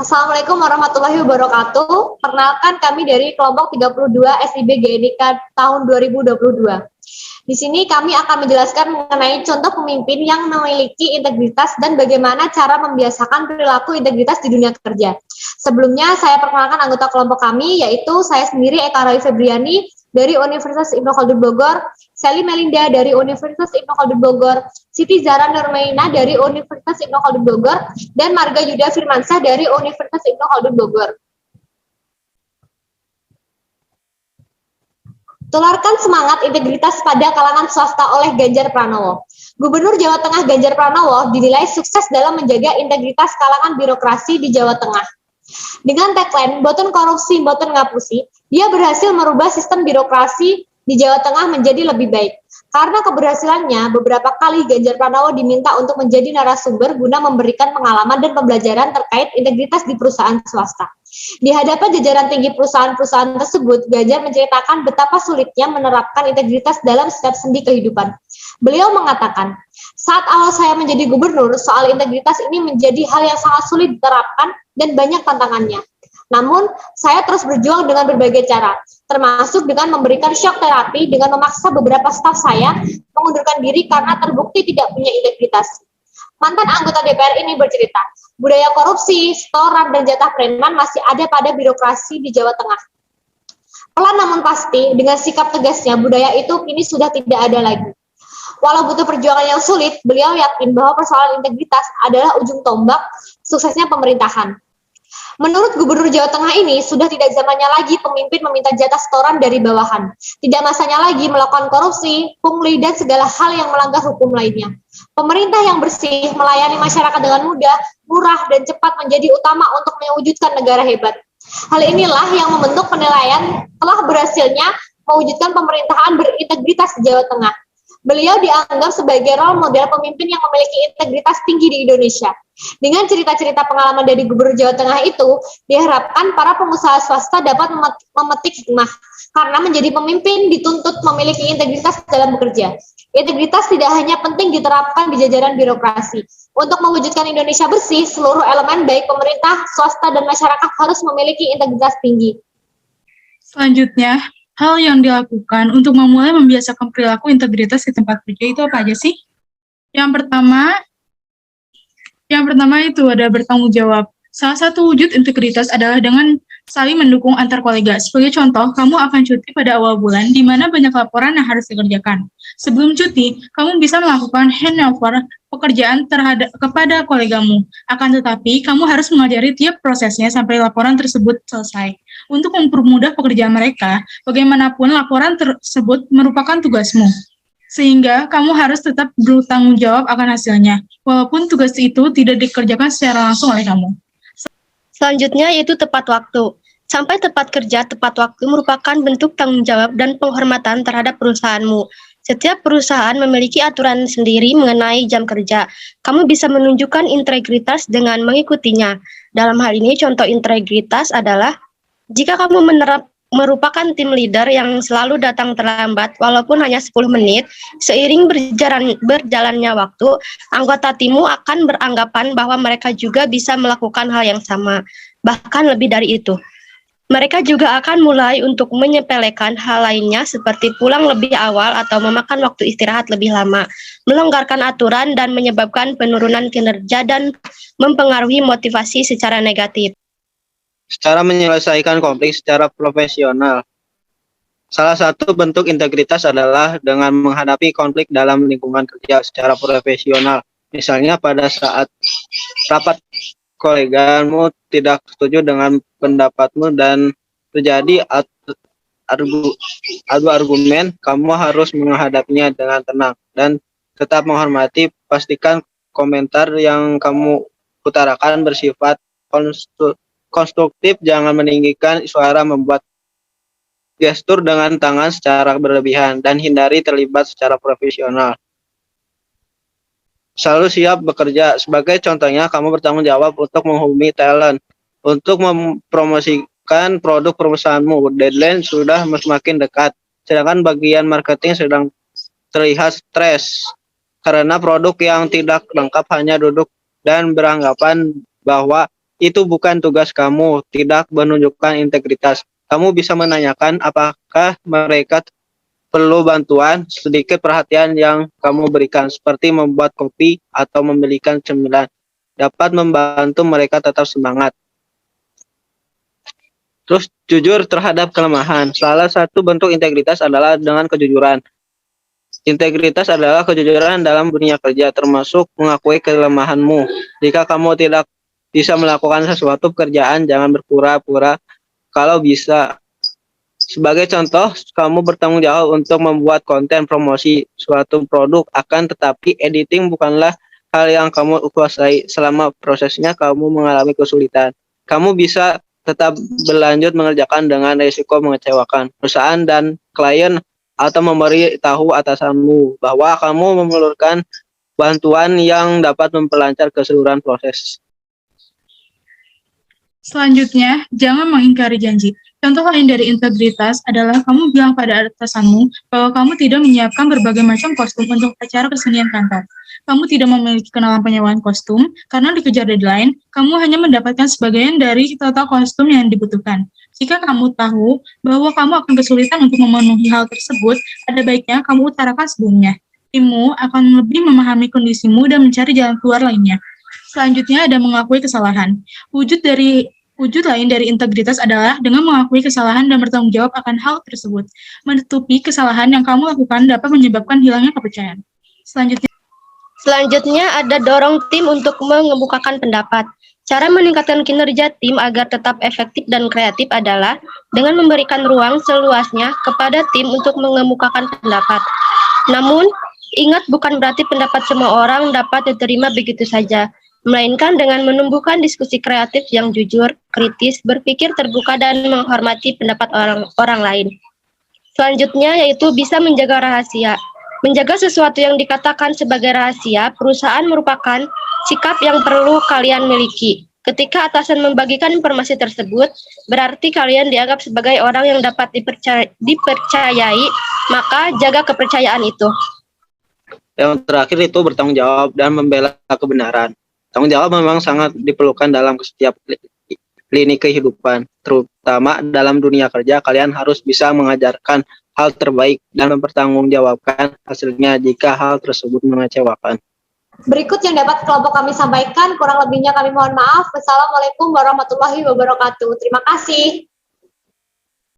Assalamualaikum warahmatullahi wabarakatuh. Perkenalkan kami dari kelompok 32 SIB GNIK tahun 2022. Di sini kami akan menjelaskan mengenai contoh pemimpin yang memiliki integritas dan bagaimana cara membiasakan perilaku integritas di dunia kerja. Sebelumnya saya perkenalkan anggota kelompok kami, yaitu saya sendiri Eka Roy Febriani dari Universitas Ibnu Khaldun Bogor, Sally Melinda dari Universitas Ibnu Khaldun Bogor, Siti Zara Nurmaina dari Universitas Ibnu Khaldun Bogor, dan Marga Yuda Firmansyah dari Universitas Ibnu Khaldun Bogor. Tularkan semangat integritas pada kalangan swasta oleh Ganjar Pranowo. Gubernur Jawa Tengah Ganjar Pranowo dinilai sukses dalam menjaga integritas kalangan birokrasi di Jawa Tengah. Dengan tagline "Boten korupsi, boten ngapusi", dia berhasil merubah sistem birokrasi di Jawa Tengah menjadi lebih baik. Karena keberhasilannya, beberapa kali Ganjar Pranowo diminta untuk menjadi narasumber guna memberikan pengalaman dan pembelajaran terkait integritas di perusahaan swasta. Di hadapan jajaran tinggi perusahaan-perusahaan tersebut, Ganjar menceritakan betapa sulitnya menerapkan integritas dalam setiap sendi kehidupan. Beliau mengatakan, saat awal saya menjadi gubernur, soal integritas ini menjadi hal yang sangat sulit diterapkan dan banyak tantangannya. Namun, saya terus berjuang dengan berbagai cara, termasuk dengan memberikan shock terapi dengan memaksa beberapa staf saya mengundurkan diri karena terbukti tidak punya integritas. Mantan anggota DPR ini bercerita, budaya korupsi, setoran, dan jatah preman masih ada pada birokrasi di Jawa Tengah. Pelan namun pasti, dengan sikap tegasnya, budaya itu kini sudah tidak ada lagi. Walau butuh perjuangan yang sulit, beliau yakin bahwa persoalan integritas adalah ujung tombak suksesnya pemerintahan. Menurut Gubernur Jawa Tengah ini, sudah tidak zamannya lagi pemimpin meminta jatah setoran dari bawahan. Tidak masanya lagi melakukan korupsi, pungli, dan segala hal yang melanggar hukum lainnya. Pemerintah yang bersih, melayani masyarakat dengan mudah, murah, dan cepat menjadi utama untuk mewujudkan negara hebat. Hal inilah yang membentuk penilaian telah berhasilnya mewujudkan pemerintahan berintegritas di Jawa Tengah. Beliau dianggap sebagai role model pemimpin yang memiliki integritas tinggi di Indonesia. Dengan cerita-cerita pengalaman dari Gubernur Jawa Tengah itu, diharapkan para pengusaha swasta dapat memetik hikmah, karena menjadi pemimpin dituntut memiliki integritas dalam bekerja. Integritas tidak hanya penting diterapkan di jajaran birokrasi. Untuk mewujudkan Indonesia bersih, seluruh elemen baik pemerintah, swasta, dan masyarakat harus memiliki integritas tinggi. Selanjutnya, hal yang dilakukan untuk memulai membiasakan perilaku integritas di tempat kerja itu apa aja sih? Yang pertama itu ada bertanggung jawab. Salah satu wujud integritas adalah dengan saling mendukung antar kolega. Sebagai contoh, kamu akan cuti pada awal bulan di mana banyak laporan yang harus dikerjakan. Sebelum cuti, kamu bisa melakukan handover pekerjaan kepada kolegamu. Akan tetapi, kamu harus mengajari tiap prosesnya sampai laporan tersebut selesai. Untuk mempermudah pekerjaan mereka, bagaimanapun laporan tersebut merupakan tugasmu. Sehingga kamu harus tetap bertanggung jawab akan hasilnya, walaupun tugas itu tidak dikerjakan secara langsung oleh kamu. Selanjutnya yaitu tepat waktu. Sampai tepat kerja tepat waktu merupakan bentuk tanggung jawab dan penghormatan terhadap perusahaanmu. Setiap perusahaan memiliki aturan sendiri mengenai jam kerja. Kamu bisa menunjukkan integritas dengan mengikutinya. Dalam hal ini contoh integritas adalah jika kamu merupakan tim leader yang selalu datang terlambat walaupun hanya 10 menit, seiring berjalannya waktu, anggota timmu akan beranggapan bahwa mereka juga bisa melakukan hal yang sama, bahkan lebih dari itu. Mereka juga akan mulai untuk menyepelekan hal lainnya seperti pulang lebih awal atau memakan waktu istirahat lebih lama, melonggarkan aturan dan menyebabkan penurunan kinerja dan mempengaruhi motivasi secara negatif. Cara menyelesaikan konflik secara profesional. Salah satu bentuk integritas adalah dengan menghadapi konflik dalam lingkungan kerja secara profesional. Misalnya pada saat rapat kolegamu tidak setuju dengan pendapatmu dan terjadi adu argumen, kamu harus menghadapinya dengan tenang dan tetap menghormati. Pastikan komentar yang kamu utarakan bersifat konstruktif, jangan meninggikan suara, membuat gestur dengan tangan secara berlebihan, dan hindari terlibat secara profesional. Selalu siap bekerja. Sebagai contohnya, kamu bertanggung jawab untuk menghubungi talent, untuk mempromosikan produk perusahaanmu. Deadline sudah semakin dekat, sedangkan bagian marketing sedang terlihat stres, karena produk yang tidak lengkap hanya duduk dan beranggapan bahwa itu bukan tugas kamu, tidak menunjukkan integritas. Kamu bisa menanyakan apakah mereka perlu bantuan, sedikit perhatian yang kamu berikan, seperti membuat kopi atau membelikan cemilan, dapat membantu mereka tetap semangat. Terus jujur terhadap kelemahan. Salah satu bentuk integritas adalah dengan kejujuran. Integritas adalah kejujuran dalam dunia kerja, termasuk mengakui kelemahanmu. Jika kamu tidak bisa melakukan sesuatu pekerjaan, jangan berpura-pura kalau bisa. Sebagai contoh, kamu bertanggung jawab untuk membuat konten promosi suatu produk, akan tetapi editing bukanlah hal yang kamu kuasai. Selama prosesnya kamu mengalami kesulitan, kamu bisa tetap berlanjut mengerjakan dengan risiko mengecewakan perusahaan dan klien, atau memberi tahu atasanmu bahwa kamu memerlukan bantuan yang dapat memperlancar keseluruhan proses. Selanjutnya, jangan mengingkari janji. Contoh lain dari integritas adalah kamu bilang pada atasanmu bahwa kamu tidak menyiapkan berbagai macam kostum untuk acara kesenian kantor. Kamu tidak memiliki kenalan penyewaan kostum karena dikejar deadline, kamu hanya mendapatkan sebagian dari total kostum yang dibutuhkan. Jika kamu tahu bahwa kamu akan kesulitan untuk memenuhi hal tersebut, ada baiknya kamu utarakan sebelumnya. Timmu akan lebih memahami kondisimu dan mencari jalan keluar lainnya. Selanjutnya ada mengakui kesalahan. Wujud lain dari integritas adalah dengan mengakui kesalahan dan bertanggung jawab akan hal tersebut. Menutupi kesalahan yang kamu lakukan dapat menyebabkan hilangnya kepercayaan. Selanjutnya ada dorong tim untuk mengemukakan pendapat. Cara meningkatkan kinerja tim agar tetap efektif dan kreatif adalah dengan memberikan ruang seluasnya kepada tim untuk mengemukakan pendapat. Namun, ingat bukan berarti pendapat semua orang dapat diterima begitu saja, melainkan dengan menumbuhkan diskusi kreatif yang jujur, kritis, berpikir terbuka, dan menghormati pendapat orang lain. Selanjutnya yaitu bisa menjaga rahasia. Menjaga sesuatu yang dikatakan sebagai rahasia perusahaan merupakan sikap yang perlu kalian miliki. Ketika atasan membagikan informasi tersebut, berarti kalian dianggap sebagai orang yang dapat dipercayai, maka jaga kepercayaan itu. Yang terakhir itu bertanggung jawab dan membela kebenaran. Tanggung jawab memang sangat diperlukan dalam setiap lini kehidupan, terutama dalam dunia kerja. Kalian harus bisa mengajarkan hal terbaik dan mempertanggungjawabkan hasilnya jika hal tersebut mengecewakan. Berikut yang dapat kelompok kami sampaikan, kurang lebihnya kami mohon maaf. Wassalamualaikum warahmatullahi wabarakatuh. Terima kasih.